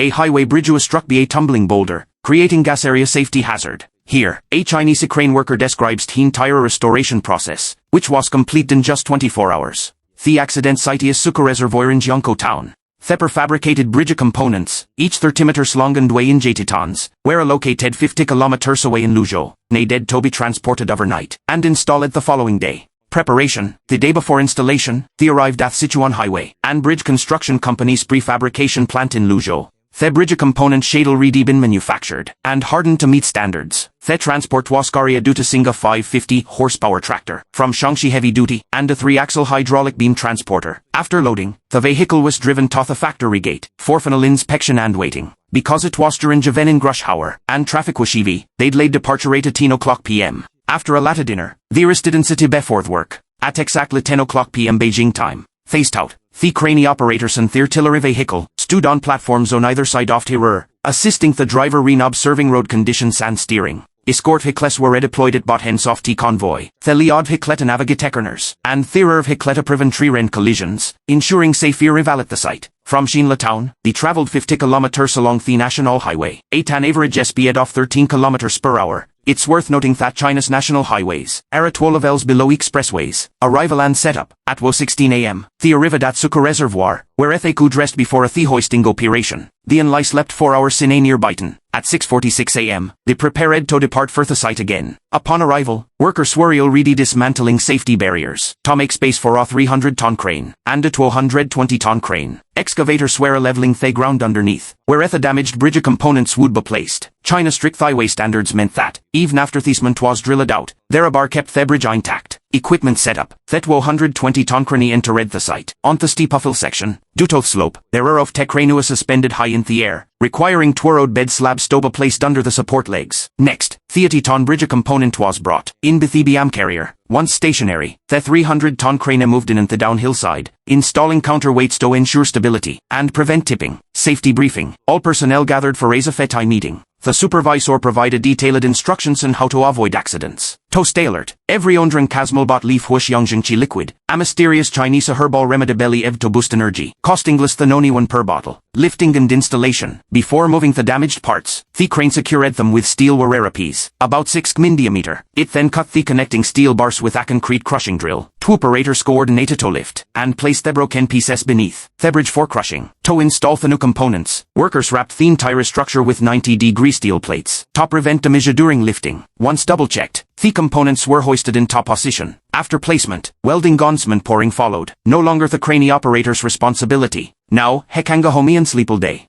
A highway bridge was struck by a tumbling boulder, creating gas area safety hazard. Here, a Chinese crane worker describes the entire restoration process, which was complete in just 24 hours. The accident site is Suka Reservoir in Jiangkou town. The prefabricated bridge components, each 30 meters long and weighing 80 tons, were located 50 kilometers away in Luzhou. They did to be transported overnight and installed the following day. Preparation. The day before installation, they arrived at Sichuan Highway and Bridge Construction Company's prefabrication plant in Luzhou. The bridge component had already been manufactured and hardened to meet standards. The transport was carried due to Singa 550 horsepower tractor from Shaanxi Heavy Duty and a 3-axle hydraulic beam transporter. After loading, the vehicle was driven to the factory gate for final inspection and waiting. Because it was during Javenin Grush hour and traffic was heavy, they delayed departure at 10 o'clock p.m. After a later dinner, they rested in city before work. At exactly 10 o'clock p.m. Beijing time, faced out. The crane operators and the artillery vehicle stood on platforms on either side of the rear, assisting the driver in observing road conditions and steering. Escort vehicles were redeployed at both ends of the convoy. The lead vehicle navigate techerners, and the rear vehicle prevent tree-rend collisions, ensuring safe arrival at the site. From Xinla town, they traveled 50 kilometers along the national highway, at an average speed of 13 kilometers per hour. It's worth noting that China's national highways are 12 levels below expressways. Arrival and setup. At 16 a.m., they arrived at Suka Reservoir, where they could rest before a hoisting operation. The enli slept 4 hours in a nearby town. At 6:46 a.m., they prepared to depart for the site again. Upon arrival, workers were already dismantling safety barriers to make space for a 300-ton crane and a 220-ton crane. Excavators were leveling the ground underneath, where the damaged bridge components would be placed. China's strict highway standards meant that, even after the cement was drilled out, their bar kept the bridge intact. Equipment setup. That 120-ton crane entered the site. On the steep uphill section, due to the slope, the rear of the crane was suspended high in the air, requiring 2 road bed slabs to be placed under the support legs. Next, the 80-ton bridge component was brought in with the BM carrier. Once stationary, the 300-ton crane moved in the downhill side, installing counterweights to ensure stability and prevent tipping. Safety briefing. All personnel gathered for a safety meeting. The supervisor provided detailed instructions on how to avoid accidents. Toast alert. Every owner Casmelbot leaf Hush Yangzhengqi liquid, a mysterious Chinese herbal remedy belly ev to boost energy, costing less than only 1 per bottle. Lifting and installation. Before moving the damaged parts, the crane secured them with steel wire piece, about 6 mm diameter. It then cut the connecting steel bars with a concrete crushing drill. 2 operators coordinated to lift and place the broken pieces beneath the bridge for crushing. To install the new components, workers wrapped the entire structure with 90-degree steel plates to prevent damage during lifting. Once double-checked, the components were hoisted in top position. After placement, welding gunsman pouring followed. No longer the crane operator's responsibility. Now, he can go home and sleep all day.